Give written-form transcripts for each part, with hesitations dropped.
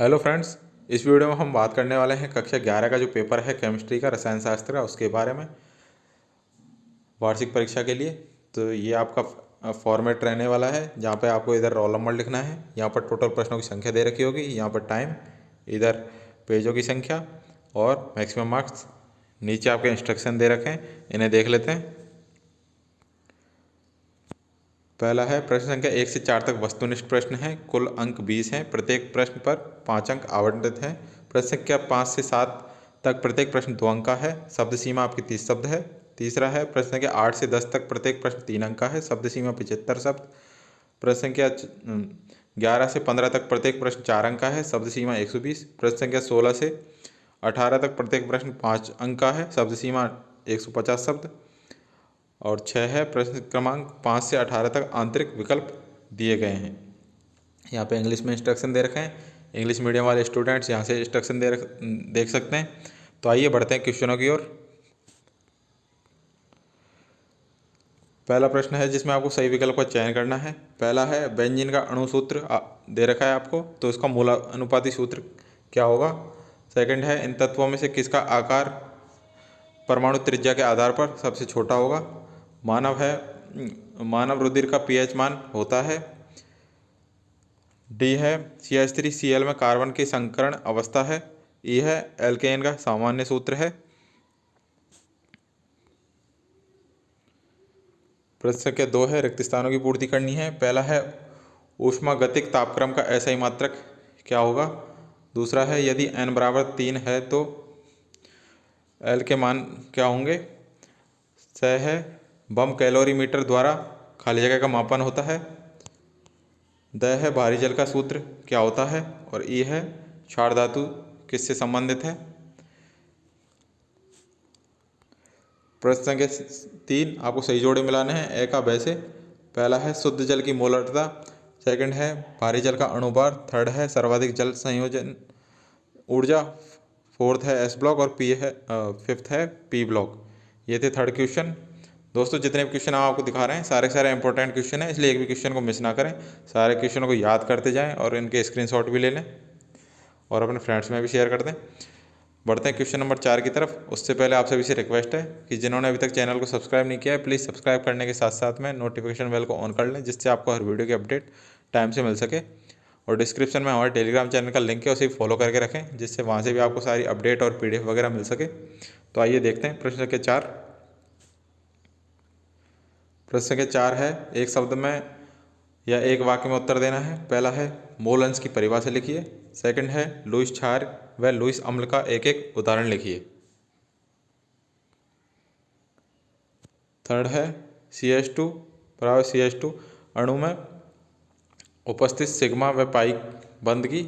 Hello friends, इस video में हम बात करने वाले हैं कक्षा 11 का जो पेपर है केमिस्ट्री का, रसायन शास्त्र का, उसके बारे में वार्षिक परीक्षा के लिए। तो ये आपका फॉर्मेट रहने वाला है, जहाँ पे आपको इधर रोल नंबर लिखना है, यहाँ पर टोटल प्रश्नों की संख्या दे रखी होगी, यहाँ पर टाइम, इधर पेजों की संख्या और मैक्सिमम मार्क्स। नीचे आपके इंस्ट्रक्शन दे रखे हैं, इन्हें देख लेते हैं। पहला है प्रश्न संख्या 1 से 4 तक वस्तुनिष्ठ प्रश्न है। कुल अंक 20 हैं। प्रत्येक प्रश्न पर 5 अंक आवंटित हैं। प्रश्न संख्या 5 से 7 तक प्रत्येक प्रश्न 2 अंक का है। शब्द सीमा आपकी 30 शब्द है। तीसरा है प्रश्न संख्या 8 से 10 तक प्रत्येक प्रश्न 3 अंक का है। शब्द सीमा 75 शब्द। प्रश्न संख्या 11 से 15 तक प्रत्येक प्रश्न 4 अंक का है। शब्द सीमा 120। प्रश्न संख्या 16 से 18 तक प्रत्येक प्रश्न 5 अंक का है। शब्द सीमा 150 शब्द। और 6 है प्रश्न क्रमांक 5 से 18 तक आंतरिक विकल्प दिए गए हैं। यहाँ पे इंग्लिश में इंस्ट्रक्शन दे रखे हैं। इंग्लिश मीडियम वाले स्टूडेंट्स यहाँ से इंस्ट्रक्शन देख सकते हैं। तो आइए बढ़ते हैं क्वेश्चनों की ओर। पहला प्रश्न है जिसमें आपको सही विकल्प का चयन करना है। पहला है बेंजीन का अणु सूत्र दे रखा है आपको, तो इसका मूल अनुपाती सूत्र क्या होगा। सेकंड है इन तत्वों में से किसका आकार परमाणु त्रिज्या के आधार पर सबसे छोटा होगा। मानव रुधिर का पीएच मान होता है। डी है CH3Cl में कार्बन की संकरण अवस्था है। ई है एल्केन का सामान्य सूत्र है। प्रश्न संख्या 2 है रिक्त स्थानों की पूर्ति करनी है। पहला है ऊष्मागतिक तापक्रम का SI मात्रक क्या होगा। दूसरा है यदि n बराबर 3 है तो L के मान क्या होंगे। स है बम कैलोरीमीटर द्वारा खाली जगह का मापन होता है। द है भारी जल का सूत्र क्या होता है। और ई है क्षार धातु किससे संबंधित है। प्रश्न संख्या 3 आपको सही जोड़े मिलाने हैं ए का ब से। पहला है शुद्ध जल की मोलरता। सेकंड है भारी जल का अणुभार। थर्ड है सर्वाधिक जल संयोजन ऊर्जा। फोर्थ है एस ब्लॉक और फिफ्थ है पी ब्लॉक। ये थे थर्ड क्वेश्चन। दोस्तों जितने भी क्वेश्चन हम आपको दिखा रहे हैं सारे इंपॉर्टेंट क्वेश्चन हैं, इसलिए एक भी क्वेश्चन को मिस ना करें। सारे क्वेश्चनों को याद करते जाएं और इनके स्क्रीनशॉट भी ले लें और अपने फ्रेंड्स में भी शेयर कर दें। बढ़ते हैं क्वेश्चन नंबर 4 की तरफ। उससे पहले आप सभी से रिक्वेस्ट है कि जिन्होंने अभी तक चैनल को सब्सक्राइब नहीं किया है, प्लीज़ सब्सक्राइब करने के साथ साथ में नोटिफिकेशन बेल को ऑन कर लें, जिससे आपको हर वीडियो की अपडेट टाइम से मिल सके। और डिस्क्रिप्शन में हमारे टेलीग्राम चैनल का लिंक है, उसे फॉलो करके रखें, जिससे वहाँ से भी आपको सारी अपडेट और PDF वगैरह मिल सके। तो आइए देखते हैं प्रश्न संख्या 4। प्रश्न संख्या 4 है एक शब्द में या एक वाक्य में उत्तर देना है। पहला है मोल अंश की परिभाषा लिखिए। सेकंड है लुईस क्षार व लुईस अम्ल का एक एक उदाहरण लिखिए। थर्ड है CH2 बराबर CH2 अणु में उपस्थित सिग्मा व पाई बंध की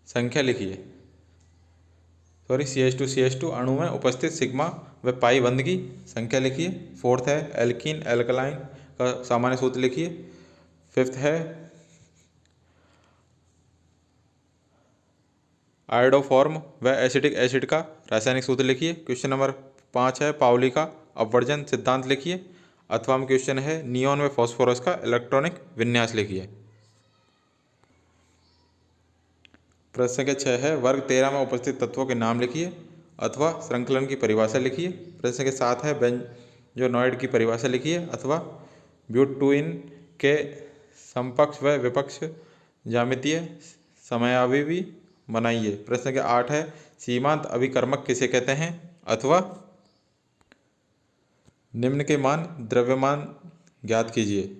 संख्या लिखिए। CH2 अणु में उपस्थित सिग्मा व पाई बंध की संख्या लिखिए। फोर्थ है एल्कीन एल्कलाइन का सामान्य सूत्र लिखिए। फिफ्थ है आयोडोफॉर्म व एसिटिक एसिड का रासायनिक सूत्र लिखिए। क्वेश्चन नंबर 5 है पाउली का अपवर्जन सिद्धांत लिखिए। अथवा में क्वेश्चन है नियॉन व फॉस्फोरस का इलेक्ट्रॉनिक विन्यास लिखिए। प्रश्न संख्या 6 है वर्ग 13 में उपस्थित तत्वों के नाम लिखिए अथवा श्रृंखलन की परिभाषा लिखिए। प्रश्न संख्या 7 है बेंजोनॉइड की परिभाषा लिखिए अथवा ब्यूटूइन के समकक्ष व विपक्ष ज्यामितीय समयावयवी बनाइए। प्रश्न संख्या 8 है सीमांत अभिकर्मक किसे कहते हैं अथवा निम्न के मान द्रव्यमान ज्ञात कीजिए।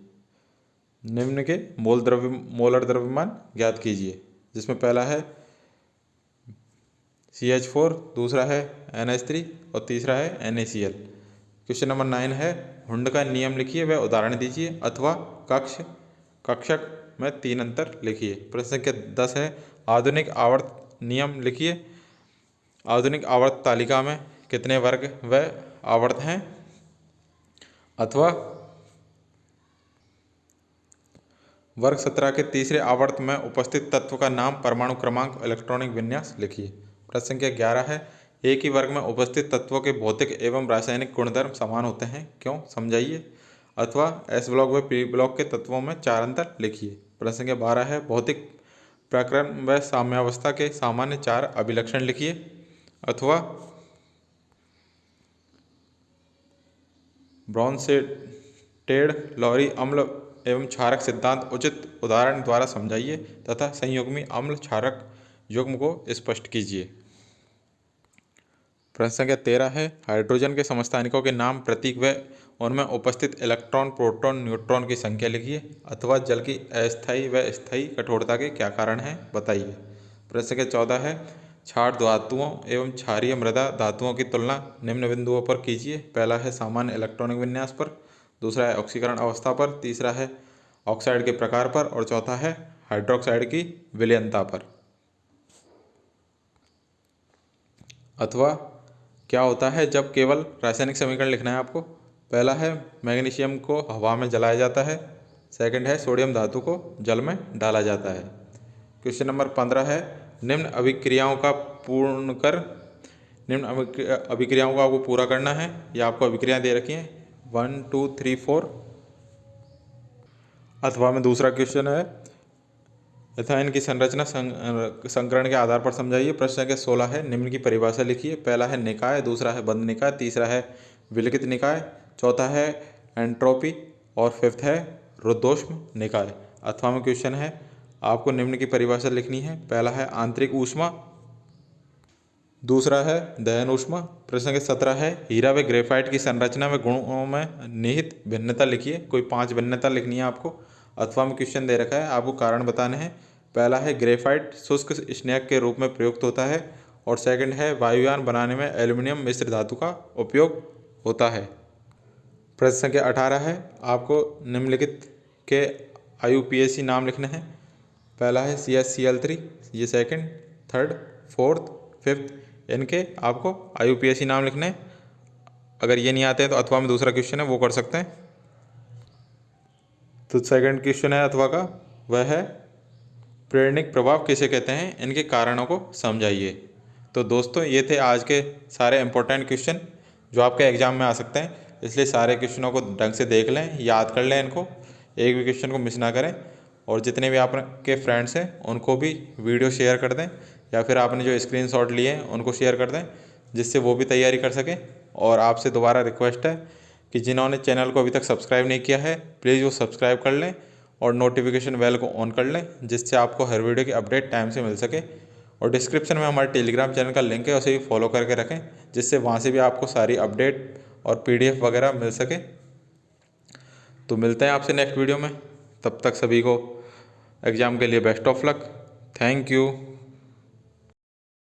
निम्न के मोलर द्रव्यमान ज्ञात कीजिए, जिसमें पहला है CH4, दूसरा है NH3 और तीसरा है NaCl। क्वेश्चन नंबर 9 है हुंड का नियम लिखिए व उदाहरण दीजिए अथवा कक्षक में 3 अंतर लिखिए। प्रश्न संख्या 10 है आधुनिक आवर्त नियम लिखिए। आधुनिक आवर्त तालिका में कितने वर्ग व आवर्त हैं अथवा वर्ग 17 के तीसरे आवर्त में उपस्थित तत्व का नाम परमाणु क्रमांक इलेक्ट्रॉनिक विन्यास लिखिए। प्रश्न संख्या 11 है एक ही वर्ग में उपस्थित तत्वों के भौतिक एवं रासायनिक गुणधर्म समान होते हैं, क्यों, समझाइए। अथवा S ब्लॉक व P ब्लॉक के तत्वों में 4 अंतर लिखिए। प्रश्न संख्या 12 है भौतिक प्रकरण व साम्यावस्था के सामान्य 4 अभिलक्षण लिखिए। अथवा ब्रॉन्सेटेड लॉरी अम्ल एवं क्षारक सिद्धांत उचित उदाहरण द्वारा समझाइए तथा संयुग्मी अम्ल क्षारक युग्म को स्पष्ट कीजिए। प्रश्न संख्या 13 है हाइड्रोजन के समस्थानिकों के नाम, प्रतीक व उनमें उपस्थित इलेक्ट्रॉन, प्रोटॉन, न्यूट्रॉन की संख्या लिखिए। अथवा जल की अस्थायी व स्थायी कठोरता के क्या कारण हैं बताइए। प्रश्न संख्या 14 है क्षार धातुओं एवं क्षारीय मृदा धातुओं की तुलना निम्न बिंदुओं पर कीजिए। पहला है सामान्य इलेक्ट्रॉनिक विन्यास पर, दूसरा है ऑक्सीकरण अवस्था पर, तीसरा है ऑक्साइड के प्रकार पर और चौथा है हाइड्रोक्साइड की विलयनता पर। अथवा क्या होता है जब केवल रासायनिक समीकरण लिखना है आपको। पहला है मैग्नीशियम को हवा में जलाया जाता है, सेकंड है सोडियम धातु को जल में डाला जाता है। क्वेश्चन नंबर 15 है निम्न अभिक्रियाओं का पूर्ण कर, निम्न अभिक्रियाओं का आपको पूरा करना है। ये आपको अभिक्रियाएं दे रखी हैं 1 2 3 4। अथवा में दूसरा क्वेश्चन है एथाइन की संरचना संकरण के आधार पर समझाइए। प्रश्न संख्या 16 है निम्न की परिभाषा लिखिए। पहला है निकाय, दूसरा है बंद निकाय, तीसरा है विलगित निकाय, चौथा है एंट्रोपी और फिफ्थ है रुद्धोष्म निकाय। अथवा में क्वेश्चन है आपको निम्न की परिभाषा लिखनी है। पहला है आंतरिक ऊष्मा, दूसरा है दहन ऊष्मा। प्रश्न संख्या 17 है हीरा व ग्रेफाइट की संरचना में गुणों में निहित भिन्नता लिखिए। कोई 5 भिन्नता लिखनी है आपको। अथवा में क्वेश्चन दे रखा है आपको कारण बताने हैं। पहला है ग्रेफाइट शुष्क स्नेहक के रूप में प्रयुक्त होता है और सेकंड है वायुयान बनाने में एल्यूमिनियम मिश्र धातु का उपयोग होता है। प्रश्न संख्या 18 है आपको निम्नलिखित के IUPAC नाम लिखने हैं। पहला है CaCl3, ये सेकंड, थर्ड, फोर्थ, फिफ्थ, इनके आपको IUPAC नाम लिखने हैं। अगर ये नहीं आते हैं तो अथवा में दूसरा क्वेश्चन है वो कर सकते हैं। तो सेकंड क्वेश्चन है अथवा का, वह है प्रेरणिक प्रभाव किसे कहते हैं, इनके कारणों को समझाइए। तो दोस्तों ये थे आज के सारे इंपॉर्टेंट क्वेश्चन जो आपके एग्जाम में आ सकते हैं, इसलिए सारे क्वेश्चनों को ढंग से देख लें, याद कर लें इनको, एक भी क्वेश्चन को मिस ना करें। और जितने भी आपके फ्रेंड्स हैं उनको भी वीडियो शेयर कर दें या फिर आपने जो स्क्रीनशॉट लिए हैं उनको शेयर कर दें, जिससे वो भी तैयारी कर सकें। और आपसे दोबारा रिक्वेस्ट है कि जिन्होंने चैनल को अभी तक सब्सक्राइब नहीं किया है प्लीज़ वो सब्सक्राइब कर लें और नोटिफिकेशन बेल को ऑन कर लें, जिससे आपको हर वीडियो की अपडेट टाइम से मिल सके। और डिस्क्रिप्शन में हमारे टेलीग्राम चैनल का लिंक है, उसे भी फॉलो करके रखें, जिससे वहाँ से भी आपको सारी अपडेट और PDF वगैरह मिल सके। तो मिलते हैं आपसे नेक्स्ट वीडियो में, तब तक सभी को एग्ज़ाम के लिए best of luck. Thank you.